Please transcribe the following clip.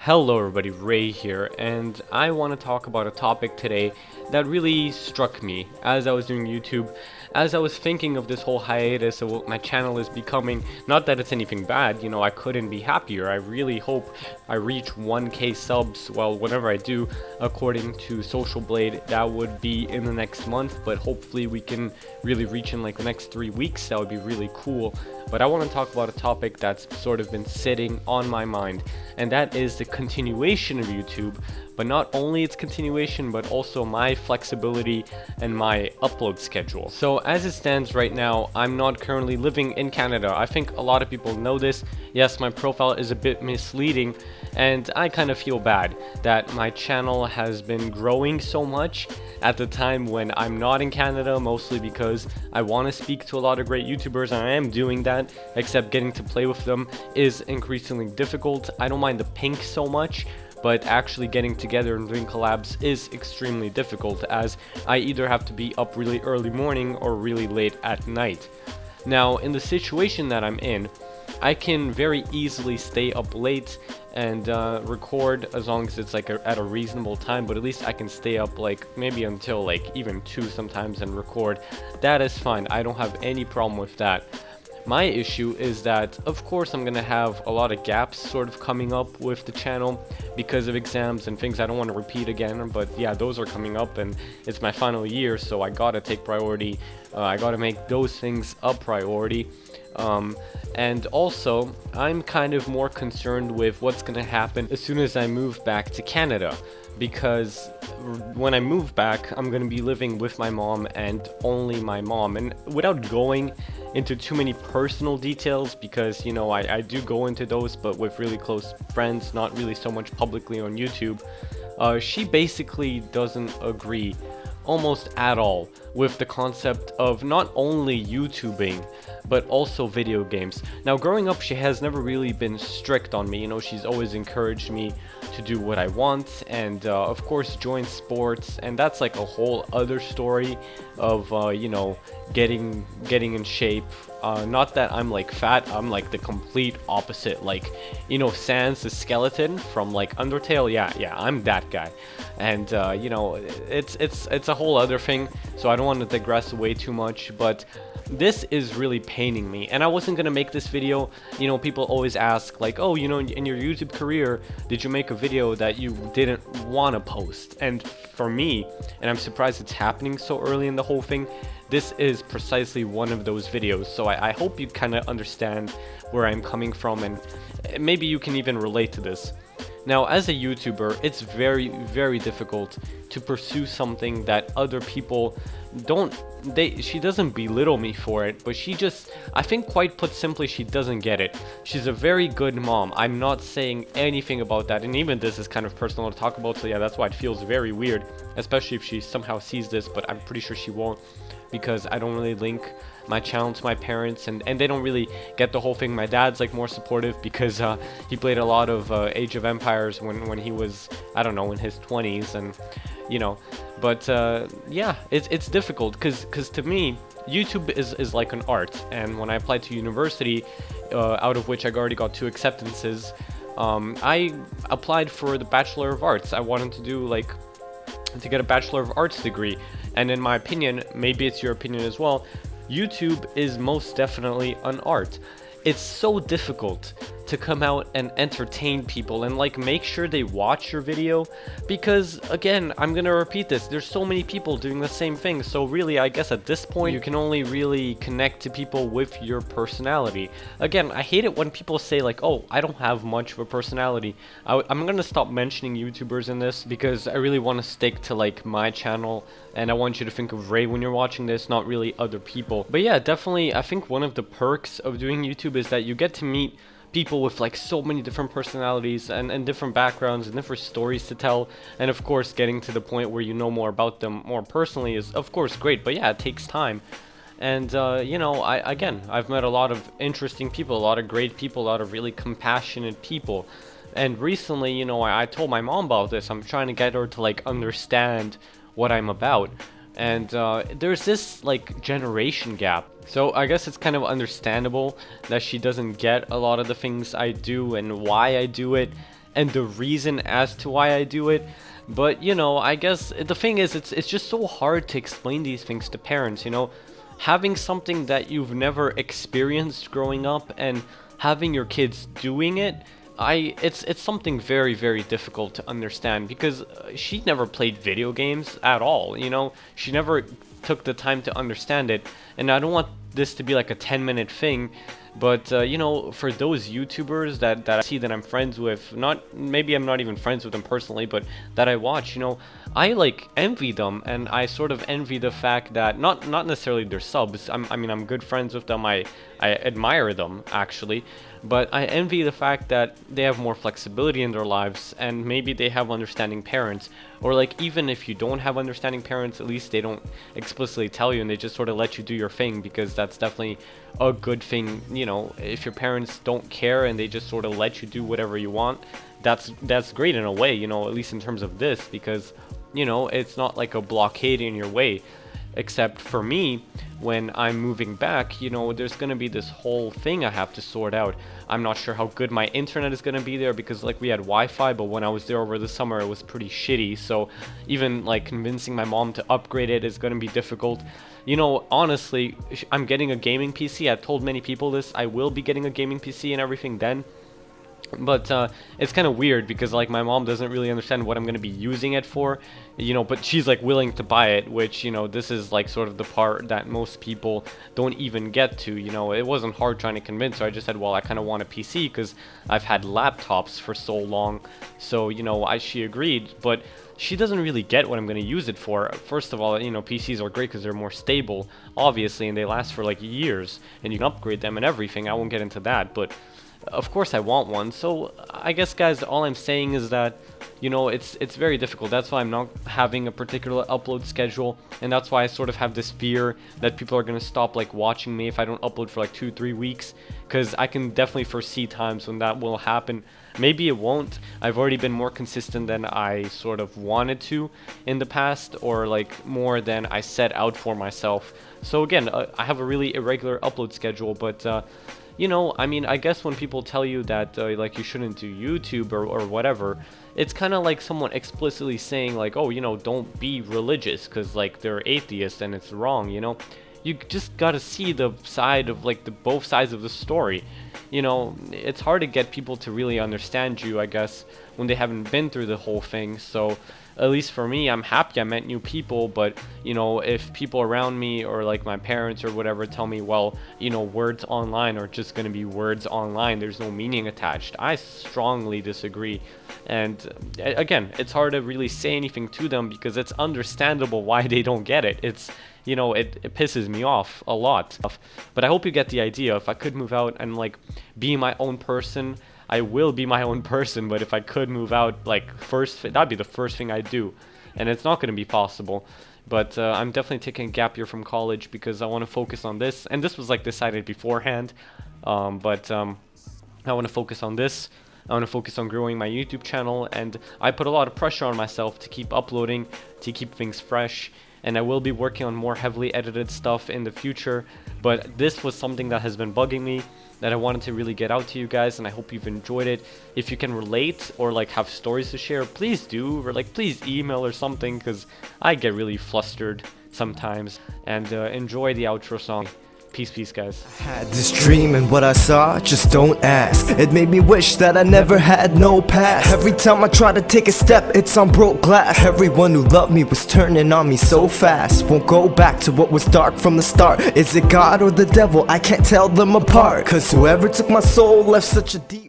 Hello everybody, Ray here, and I want to talk about a topic today that really struck me as I was doing YouTube, as I was thinking of this whole hiatus of what my channel is becoming. Not that it's anything bad, I couldn't be happier. I really hope I reach 1K subs, well, whenever I do, according to Social Blade, that would be in the next month, but hopefully we can really reach in like the next 3 weeks. That would be really cool. But I want to talk about a topic that's sort of been sitting on my mind, and that is the continuation of YouTube, but not only its continuation, but also my flexibility and my upload schedule. So as it stands right now, I'm not currently living in Canada. I think a lot of people know this. Yes, my profile is a bit misleading, and I kind of feel bad that my channel has been growing so much at the time when I'm not in Canada, mostly because I want to speak to a lot of great YouTubers, and I am doing that, except getting to play with them is increasingly difficult. I don't mind the pink so much, but actually getting together and doing collabs is extremely difficult, as I either have to be up really early morning or really late at night. Now, in the situation that I'm in, I can very easily stay up late and record as long as it's like at a reasonable time, but at least I can stay up like maybe until like even 2 sometimes and record. That is fine. I don't have any problem with that. My issue is that, of course, I'm gonna have a lot of gaps sort of coming up with the channel because of exams and things I don't want to repeat again, but yeah, those are coming up and it's my final year, so I gotta take priority. I gotta make those things a priority. And also, I'm kind of more concerned with what's gonna happen as soon as I move back to Canada, because when I move back, I'm gonna be living with my mom and only my mom. And without going into too many personal details, because I do go into those, but with really close friends, not really so much publicly on YouTube, she basically doesn't agree almost at all with the concept of not only YouTubing but also video games. Now, growing up, she has never really been strict on me. She's always encouraged me to do what I want and of course join sports, and that's like a whole other story of getting in shape. Not that I'm like fat, I'm like the complete opposite. Like, Sans the skeleton from like Undertale, yeah, I'm that guy. And it's a whole other thing, so I don't want to digress way too much, but this is really paining me, and I wasn't gonna make this video. People always ask like, oh, in your YouTube career, did you make a video that you didn't want to post? And for me, and I'm surprised it's happening so early in the whole thing, this is precisely one of those videos. So I hope you kind of understand where I'm coming from, and maybe you can even relate to this. Now, as a YouTuber, it's very, very difficult to pursue something that other people she doesn't belittle me for it, but I think quite put simply, she doesn't get it. She's a very good mom. I'm not saying anything about that, and even this is kind of personal to talk about, so yeah, that's why it feels very weird, especially if she somehow sees this, but I'm pretty sure she won't, because I don't really link my channel to my parents, and they don't really get the whole thing. My dad's like more supportive because he played a lot of Age of Empires when he was, I don't know, in his 20s, and but yeah, it's difficult because to me, YouTube is like an art, and when I applied to university, out of which I already got 2 acceptances, I applied for the Bachelor of Arts. I wanted to do to get a Bachelor of Arts degree, and in my opinion, maybe it's your opinion as well, YouTube is most definitely an art. It's so difficult to come out and entertain people and make sure they watch your video, because again, I'm gonna repeat this, there's so many people doing the same thing, so really I guess at this point you can only really connect to people with your personality. Again, I hate it when people say like, oh, I don't have much of a personality. I'm gonna stop mentioning YouTubers in this because I really want to stick to my channel, and I want you to think of Ray when you're watching this, not really other people. But yeah, definitely I think one of the perks of doing YouTube is that you get to meet people with so many different personalities and different backgrounds and different stories to tell, and of course getting to the point where you know more about them more personally is of course great, but yeah, it takes time. And I've met a lot of interesting people, a lot of great people, a lot of really compassionate people. And recently, I told my mom about this. I'm trying to get her to understand what I'm about, and there's this generation gap. So I guess it's kind of understandable that she doesn't get a lot of the things I do and why I do it, and the reason as to why I do it. But you know, I guess the thing is, it's just so hard to explain these things to parents, you know, having something that you've never experienced growing up and having your kids doing it. It's something very, very difficult to understand, because she never played video games at all, you know, she never took the time to understand it. And I don't want this to be like a 10-minute thing, but you know, for those YouTubers that I see that I'm friends with, maybe I'm not even friends with them personally, but that I watch, you know, I like envy them, and I sort of envy the fact that not necessarily their subs. I mean, I'm good friends with them. I admire them actually, but I envy the fact that they have more flexibility in their lives, and maybe they have understanding parents, or like even if you don't have understanding parents, at least they don't explicitly tell you and they just sort of let you do your thing, because that's definitely a good thing. You know, if your parents don't care and they just sort of let you do whatever you want, that's great in a way, you know, at least in terms of this, because you know, it's not like a blockade in your way. Except for me, when I'm moving back, you know, there's gonna be this whole thing I have to sort out. I'm not sure how good my internet is gonna be there, because like we had Wi-Fi, but when I was there over the summer it was pretty shitty, so even like convincing my mom to upgrade it is gonna be difficult. You know, honestly, I'm getting a gaming PC. I've told many people this. I will be getting a gaming PC and everything then. But it's kind of weird, because like my mom doesn't really understand what I'm going to be using it for, you know, but she's like willing to buy it, which, you know, this is like sort of the part that most people don't even get to. You know, it wasn't hard trying to convince her. I just said, well, I kind of want a PC because I've had laptops for so long. So, you know, she agreed, but she doesn't really get what I'm going to use it for. First of all, you know, PCs are great because they're more stable, obviously, and they last for like years, and you can upgrade them and everything. I won't get into that, but of course I want one. So I guess, guys, all I'm saying is that, you know, it's very difficult. That's why I'm not having a particular upload schedule, and that's why I sort of have this fear that people are going to stop like watching me if I don't upload for like 2-3 weeks, because I can definitely foresee times when that will happen. Maybe it won't. I've already been more consistent than I sort of wanted to in the past, or like more than I set out for myself. So again, I have a really irregular upload schedule, but you know, I mean, I guess when people tell you that like you shouldn't do YouTube or whatever, it's kind of like someone explicitly saying like, oh, you know, don't be religious because like they're atheists and it's wrong, you know. You just gotta see the side of like both sides of the story. You know, it's hard to get people to really understand you, I guess, when they haven't been through the whole thing. So at least for me, I'm happy I met new people, but you know, if people around me or like my parents or whatever tell me, well, you know, words online are just going to be words online, there's no meaning attached, I strongly disagree. And again, it's hard to really say anything to them because it's understandable why they don't get it. It's, you know, it pisses me off a lot. But I hope you get the idea. If I could move out and like be my own person, I will be my own person. But if I could move out, like that'd be the first thing I'd do, and it's not going to be possible. But I'm definitely taking a gap year from college because I want to focus on this, and this was like decided beforehand. But I want to focus on this. I want to focus on growing my YouTube channel, and I put a lot of pressure on myself to keep uploading, to keep things fresh, and I will be working on more heavily edited stuff in the future. But this was something that has been bugging me, that I wanted to really get out to you guys, and I hope you've enjoyed it. If you can relate or like have stories to share, please do, or like please email or something, because I get really flustered sometimes. And enjoy the outro song. Peace, guys. I had this dream, and what I saw, just don't ask. It made me wish that I never had no past. Every time I try to take a step, it's on broke glass. Everyone who loved me was turning on me so fast. Won't go back to what was dark from the start. Is it God or the devil? I can't tell them apart. Cause whoever took my soul left such a deep